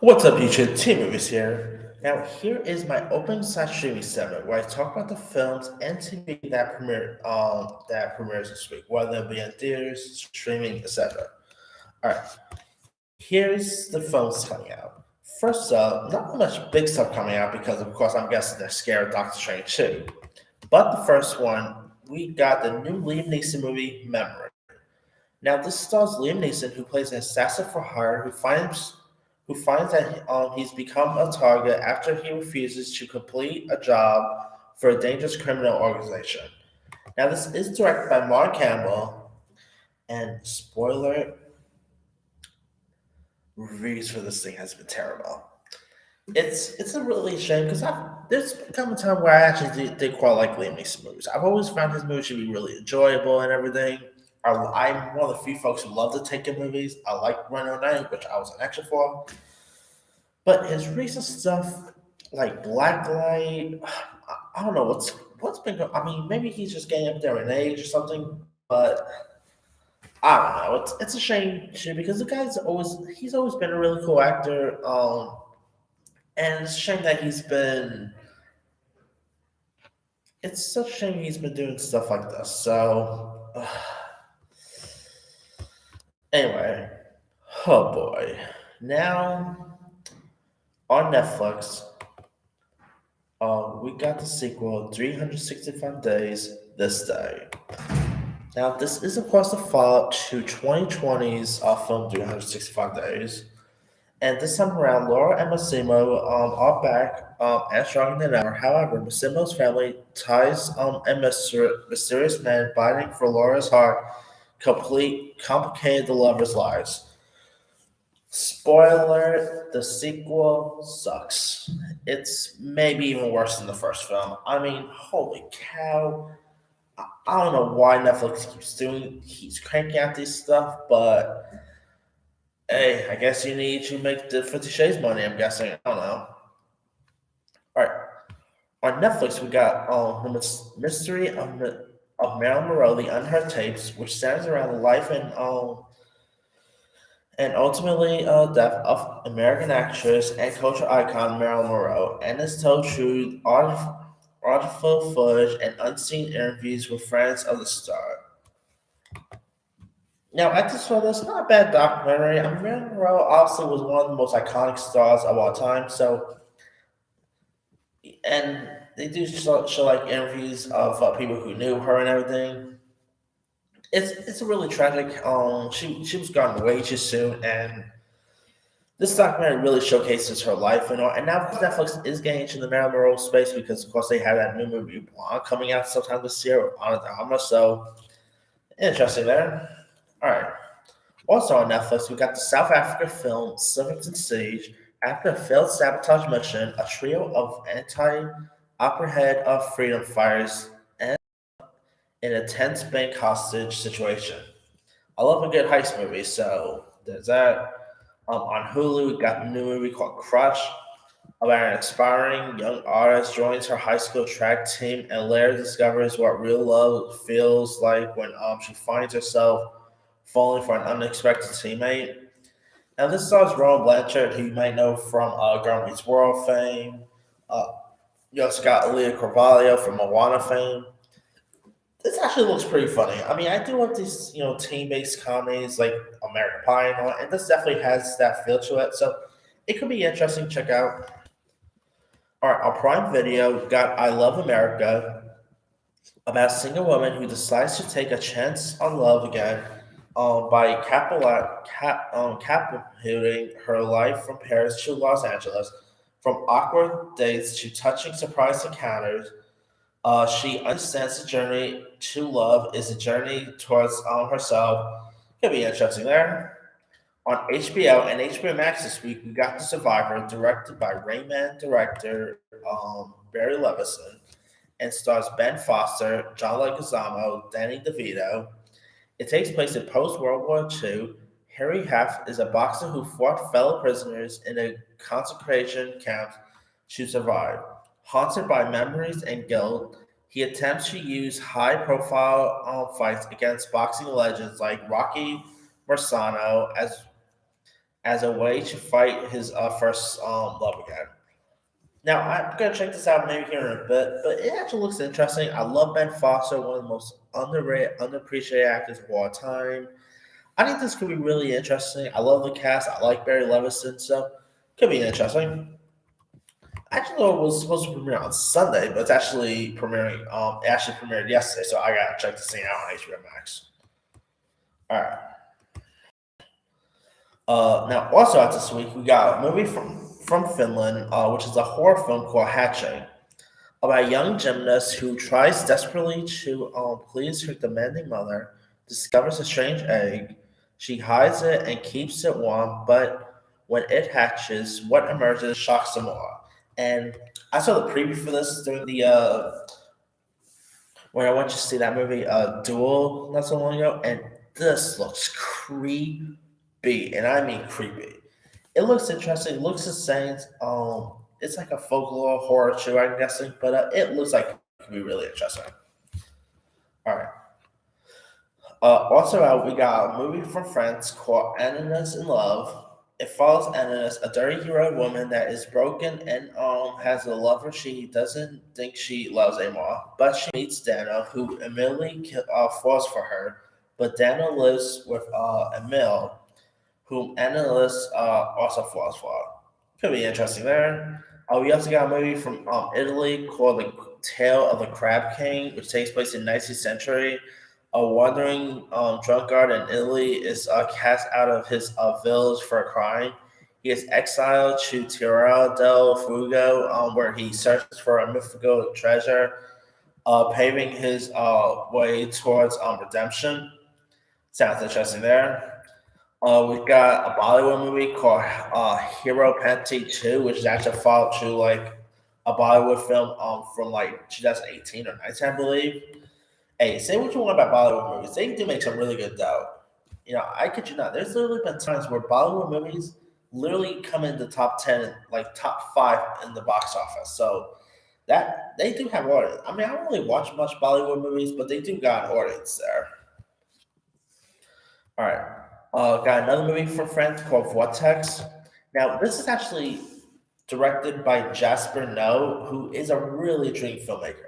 What's up, YouTube? Team Movies here. Now, here is my opening slash streaming segment where I talk about the films and TV that premieres this week, whether it be in theaters, streaming, etc. All right, here's the films coming out. First up, not much big stuff coming out because, of course, I'm guessing they're scared of Doctor Strange too. But the first one, we got the new Liam Neeson movie, Memory. Now, this stars Liam Neeson, who plays an assassin for hire who finds that he's become a target after he refuses to complete a job for a dangerous criminal organization. Now, this is directed by Mark Campbell, and spoiler reviews for this thing has been terrible. It's a really shame because there's come a time where I actually did quite like Liam Neeson movies. I've always found his movies to be really enjoyable and everything. I'm one of the few folks who love to take in movies. I like Run Night, which I was an extra for. But his recent stuff, like Blacklight, I don't know what's been going. I mean, maybe he's just getting up there in age or something. But I don't know. It's a shame too because the guy's always been a really cool actor. And it's a shame that he's been. It's such a shame he's been doing stuff like this. So anyway, oh boy. Now on Netflix, we got the sequel, 365 Days This Day. Now, this is, of course, the follow-up to 2020's film 365 Days. And this time around, Laura and Massimo are back and stronger than ever. However, Massimo's family ties a mysterious man biting for Laura's heart complicated the lovers' lives. Spoiler, the sequel sucks. It's maybe even worse than the first film. I mean, holy cow. I don't know why Netflix keeps cranking out this stuff, but hey, I guess you need to make the 50 Shades money, I'm guessing. I don't know. Alright, on Netflix, we got the mystery of Marilyn Monroe, the unheard tapes, which centers around the life and ultimately death of American actress and cultural icon Marilyn Monroe, and is told through artful footage and unseen interviews with friends of the star. Now, I just saw this, not a bad documentary. I mean, Marilyn Monroe obviously was one of the most iconic stars of all time, and they do show like interviews of people who knew her and everything. It's a really tragic. She was gone way too soon, and this documentary really showcases her life and all. And now because Netflix is getting into the Marilyn Monroe space because of course they have that new movie Blonde coming out sometime this year with Anna de Armas. So interesting there. All right. Also on Netflix, we got the South African film Silverton Siege. After a failed sabotage mission, a trio of anti-opera head of freedom fighters end in a tense bank hostage situation. I love a good heist movie, so there's that. On Hulu, we got a new movie called Crush about an aspiring young artist joins her high school track team and later discovers what real love feels like when she finds herself falling for an unexpected teammate. Now, this stars Rowan Blanchard, who you might know from Girl Meets World fame. Uh, you also got Leah Carvalho from Moana fame. This actually looks pretty funny. I mean, I do want these, team-based comedies like American Pie and all, and this definitely has that feel to it. So it could be interesting to check out. All right, on Prime Video, we've got I Love America, about a single woman who decides to take a chance on love again by catapulting her life from Paris to Los Angeles. From awkward dates to touching surprise encounters, she understands the journey to love is a journey towards herself. Could be interesting there. On HBO and HBO Max this week, we got The Survivor, directed by Rayman director Barry Levinson, and stars Ben Foster, John Leguizamo, Danny DeVito. It takes place in post-World War II. Harry Heft is a boxer who fought fellow prisoners in a concentration camp to survive. Haunted by memories and guilt, he attempts to use high-profile fights against boxing legends like Rocky Marciano as a way to fight his first love again. Now I'm gonna check this out maybe here in a bit, but it actually looks interesting. I love Ben Foster, one of the most underrated, underappreciated actors of all time. I think this could be really interesting. I love the cast. I like Barry Levinson, so could be interesting. Actually, though, it was supposed to premiere on Sunday, but it's actually premiering. It actually premiered yesterday, so I gotta check this thing out on HBO Max. All right. Now, also out this week, we got a movie from Finland, which is a horror film called Hatching, about a young gymnast who tries desperately to please her demanding mother, discovers a strange egg. She hides it and keeps it warm, but when it hatches, what emerges shocks them all. And I saw the preview for this during the when I went to see that movie, Duel, not so long ago, and this looks creepy, and I mean creepy. It looks interesting. It looks the same. It's like a folklore horror show, I'm guessing, but it looks like it could be really interesting. All right. Also, we got a movie from France called Ananas in Love. It follows Ananas, a dirty hero woman that is broken and has a lover she doesn't think she loves anymore. But she meets Dana, who immediately falls for her. But Dana lives with Emil, whom Annalise also falls for. Could be interesting there. We also got a movie from Italy called The Tale of the Crab King, which takes place in 19th century. A wandering drunkard in Italy is cast out of his village for a crime. He is exiled to Tierra del Fuego, where he searches for a mythical treasure, paving his way towards redemption. Sounds interesting there. We've got a Bollywood movie called Hero Panty 2, which is actually a follow to like a Bollywood film from like 2018 or 19, I believe. Hey, say what you want about Bollywood movies. They do make some really good dough. You know, I kid you not. There's literally been times where Bollywood movies literally come in the top 10, like top 5 in the box office. So that they do have audience. I mean, I don't really watch much Bollywood movies, but they do got an audience there. All right. Got another movie from France called Vortex. Now, this is actually directed by Jasper No, who is a really dream filmmaker.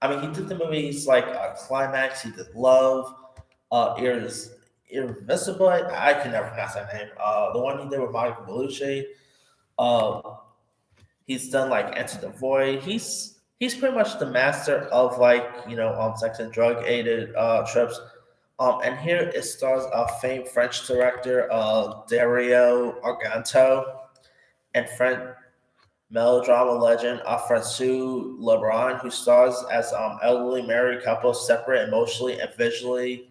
I mean, he did the movies like Climax, he did Love, Irresistible. I can never pronounce that name. The one he did with Monica Bellucci. Uh, he's done like Enter the Void. He's pretty much the master of like sex and drug aided trips. And here it stars famed French director Dario Argento and French melodrama legend Francois Lebrun, who stars as elderly married couple separate emotionally and visually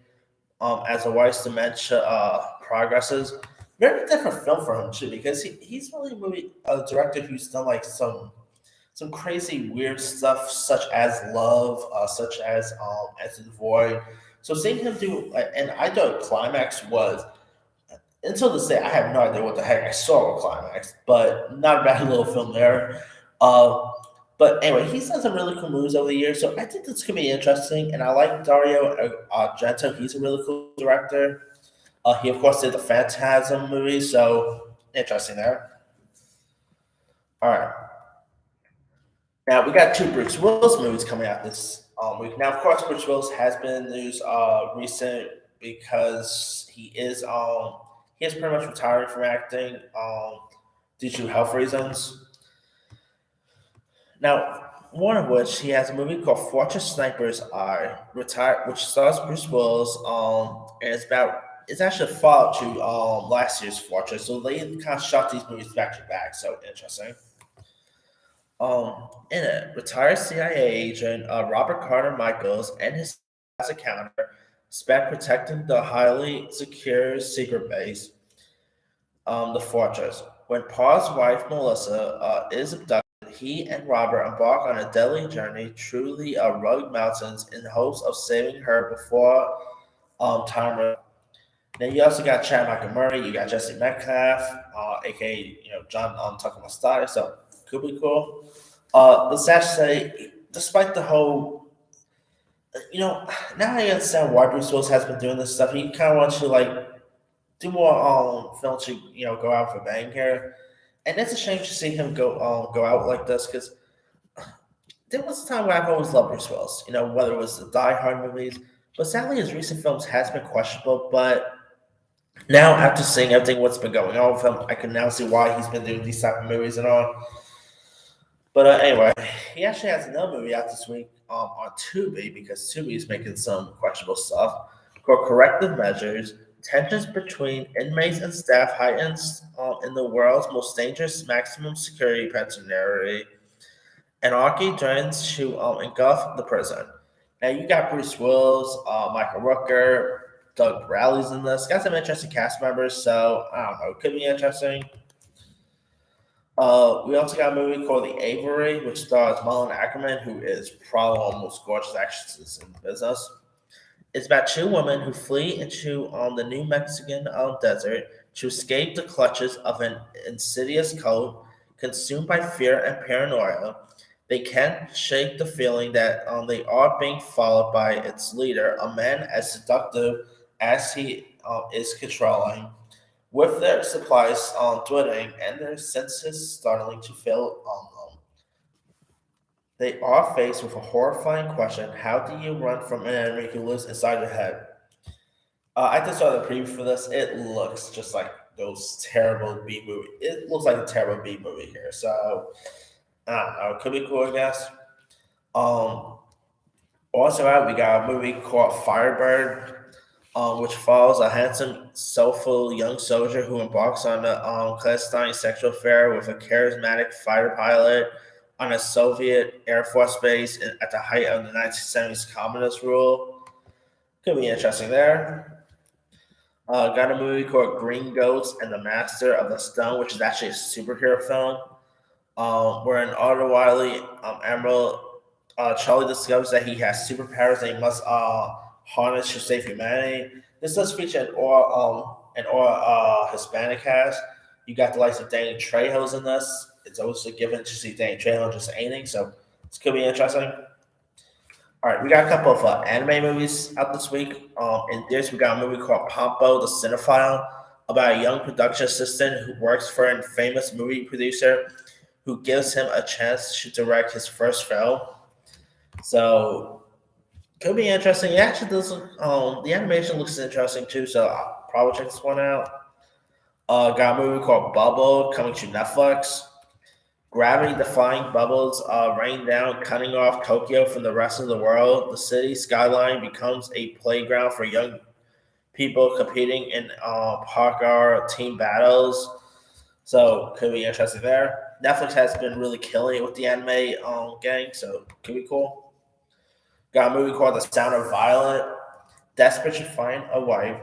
as the wife's dementia progresses. Very different film for him too, because he's really a movie a director who's done like some crazy weird stuff, such as Love, such as Enter the Void. So seeing him do, and I thought Climax was until this day, I have no idea what the heck I saw with Climax, but not a bad little film there. Uh, but anyway, he's done some really cool movies over the years, so I think this could be interesting. And I like Dario Argento; he's a really cool director. He of course did the Phantasm movie, so interesting there. All right, now we got two Bruce Willis movies coming out this week. Now, of course, Bruce Willis has been in the news recent because he is pretty much retiring from acting due to health reasons. Now, one of which he has a movie called Fortress Sniper's Eye, retired, which stars Bruce Willis. And it's actually a follow to last year's Fortress, so they kind of shot these movies back to back. So interesting. In it, retired CIA agent Robert Carter Michaels and his as a counter spent protecting the highly secure secret base, the fortress. When Paul's wife Melissa is abducted, he and Robert embark on a deadly journey through the rugged mountains in hopes of saving her before time. Then you also got Chad Michael Murray, you got Jesse Metcalf, aka John Tucker Mustard, so could be cool. Let's actually say, despite the whole, now I understand why Bruce Willis has been doing this stuff. He kind of wants to like do more films to go out for bang here. And it's a shame to see him go out like this because there was a time where I've always loved Bruce Willis. Whether it was the Die Hard movies, but sadly his recent films has been questionable. But now after seeing everything what's been going on with him, I can now see why he's been doing these type of movies and all. But anyway, he actually has another movie out this week on Tubi because Tubi is making some questionable stuff called Corrective Measures. Tensions between inmates and staff heightens in the world's most dangerous maximum security penitentiary. Anarchy threatens to engulf the prison. Now you got Bruce Willis, Michael Rooker, Doug Bradley's in this. Got some interesting cast members, so I don't know. It could be interesting. We also got a movie called The Avery, which stars Mullen Ackerman, who is probably one of the most gorgeous actresses in the business. It's about two women who flee into the New Mexican desert to escape the clutches of an insidious cult. Consumed by fear and paranoia, they can't shake the feeling that they are being followed by its leader, a man as seductive as he is controlling. With their supplies dwindling and their senses starting to fail on them, they are faced with a horrifying question: how do you run from an enemy who lives inside your head? I just saw the preview for this. It looks just like those terrible B movie. It looks like a terrible B movie here. So I don't know. It could be cool, I guess. Um, Also out, we got a movie called Firebird, which follows a handsome, soulful young soldier who embarks on a clandestine sexual affair with a charismatic fighter pilot on a Soviet Air Force base at the height of the 1970s communist rule. Could be interesting there. Got a movie called Green Ghost and the Master of the Stone, which is actually a superhero film. Where an Otto Wiley Emerald Charlie discovers that he has superpowers that he must harness to save humanity. This does feature an Hispanic cast. You got the likes of Danny Trejo's in this. It's always a given to see Danny Trejo just anything, so this could be interesting. All right, we got a couple of anime movies out this week. In this, we got a movie called Pompo the Cinephile about a young production assistant who works for a famous movie producer who gives him a chance to direct his first film. So could be interesting. It actually does look, the animation looks interesting too, so I'll probably check this one out. Got a movie called Bubble coming to Netflix. Gravity defying bubbles rain down, cutting off Tokyo from the rest of the world. The city skyline becomes a playground for young people competing in parkour team battles. So could be interesting there. Netflix has been really killing it with the anime gang, so could be cool. Got a movie called The Sound of Violet. Desperate to find a wife,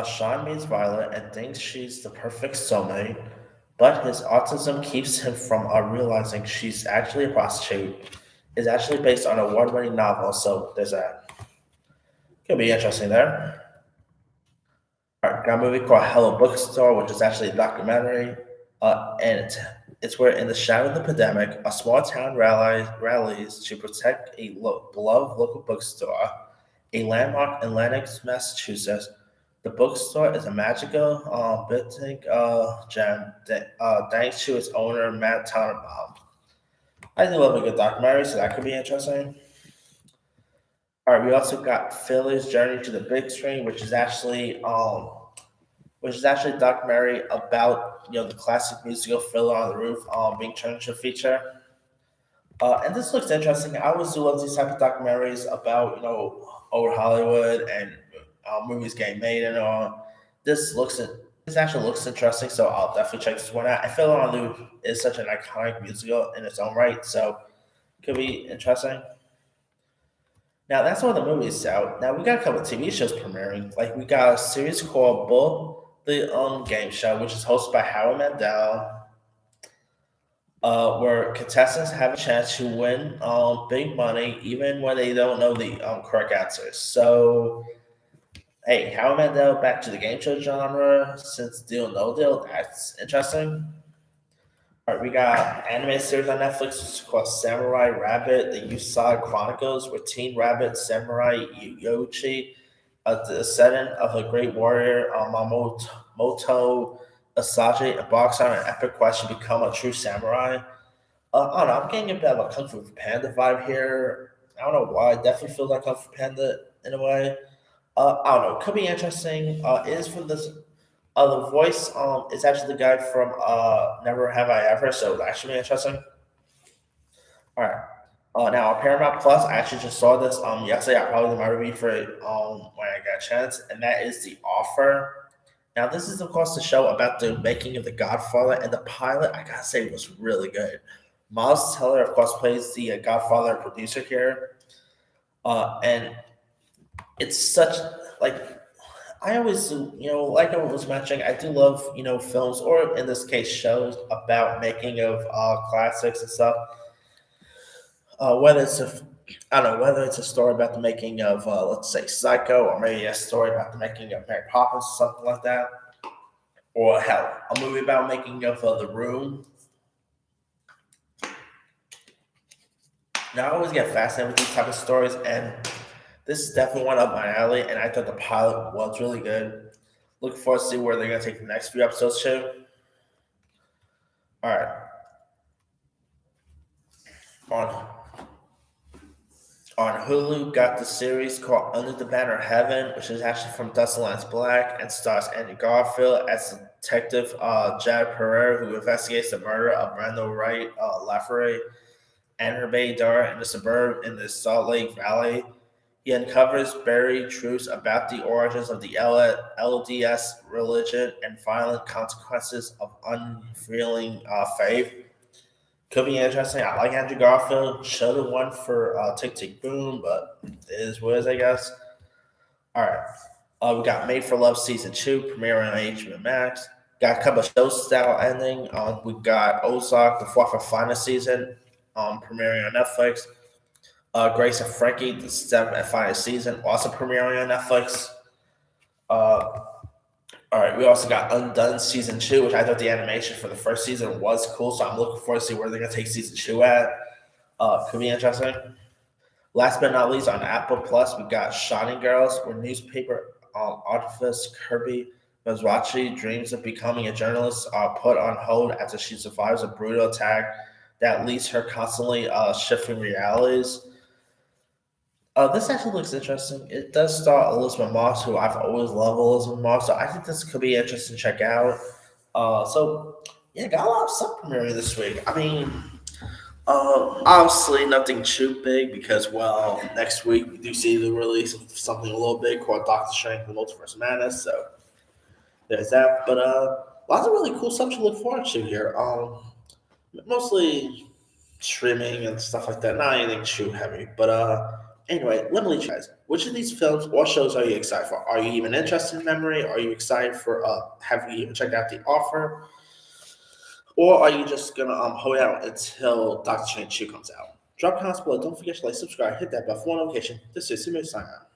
Sean meets Violet and thinks she's the perfect soulmate, but his autism keeps him from realizing she's actually a prostitute. It's actually based on an award-winning novel, so there's that. Could be interesting there. All right, got a movie called Hello Bookstore, which is actually a documentary, and it's where, in the shadow of the pandemic, a small town rallies to protect a beloved local bookstore, a landmark in Lenox, Massachusetts. The bookstore is a magical, boutique gem thanks to its owner, Matt Tannenbaum. I do love a good documentary, so that could be interesting. All right, we also got Philly's Journey to the Big Screen, which is actually a documentary about the classic musical Fiddler on the Roof being turned into a feature. And this looks interesting. I always do love these type of documentaries about old Hollywood and movies getting made and all. This actually looks interesting, so I'll definitely check this one out. I feel on the Roof is such an iconic musical in its own right, so could be interesting. Now that's all the movies out. Now we got a couple of TV shows premiering. Like we got a series called Bull the Game Show, which is hosted by Howard Mandel, where contestants have a chance to win big money even when they don't know the correct answers. So hey, Howard Mandel back to the game show genre since Deal No Deal. That's interesting. All right, we got anime series on Netflix. It's called Samurai Rabbit: The Usagi Chronicles, where Teen Rabbit Samurai Yoichi, the descendant of a great warrior, Moto Asagi, embarks on an epic quest to become a true samurai. I don't know. I'm getting a bit of a Kung Fu Panda vibe here. I don't know why. I definitely feel like Kung Fu Panda in a way. I don't know. Could be interesting. It is from this. The voice is actually the guy from Never Have I Ever, so it's actually interesting. All right. Now on Paramount Plus, I actually just saw this yesterday. I probably did my review for it when I got a chance, and that is The Offer. Now this is of course the show about the making of The Godfather, and the pilot I gotta say was really good. Miles Teller, of course, plays the Godfather producer here, and it's such like I always, like I was mentioning, I do love, films or in this case shows about making of classics and stuff. Whether it's I don't know, whether it's a story about the making of, let's say, Psycho, or maybe a story about the making of Mary Poppins, or something like that, or hell, a movie about making of The Room. Now I always get fascinated with these type of stories, and this is definitely one up my alley. And I thought the pilot was really good. Looking forward to see where they're gonna take the next few episodes to. All right, on Hulu, got the series called Under the Banner of Heaven, which is actually from Dustin Lance Black and stars Andy Garfield as Detective Jad Pereira, who investigates the murder of Randall Wright Lafferty and her baby daughter in the suburb in the Salt Lake Valley. He uncovers buried truths about the origins of the LDS religion and violent consequences of unfeeling faith. Could be interesting. I like Andrew Garfield. Should have won for Tick Tick Boom, but it is what it is, I guess. All right. We got Made for Love season 2 premiering on HBO Max. Got a couple of shows style ending. We got Ozark, the fourth and final season, premiering on Netflix. Grace and Frankie, the seventh and final season, also premiering on Netflix. Uh, all right, we also got Undone season 2, which I thought the animation for the first season was cool, so I'm looking forward to see where they're gonna take season 2 at. Could be interesting. Last but not least, on Apple Plus, we got Shining Girls, where newspaper archivist Kirby Mazwachi dreams of becoming a journalist are put on hold after she survives a brutal attack that leaves her constantly shifting realities. This actually looks interesting. It does star Elizabeth Moss, who I've always loved Elizabeth Moss, so I think this could be interesting to check out. Yeah, got a lot of stuff premiering this week. I mean, obviously nothing too big because, well, next week we do see the release of something a little big called Doctor Strange: The Multiverse of Madness. So there's that. But lots of really cool stuff to look forward to here. Mostly streaming and stuff like that. Not anything too heavy, but anyway, let me leave you guys. Which of these films or shows are you excited for? Are you even interested in Memory? Are you excited for? Have you even checked out The Offer? Or are you just gonna hold out until Doctor Strange 2 comes out? Drop comments below. Don't forget to like, subscribe, hit that bell for notification. This is Simi signing out.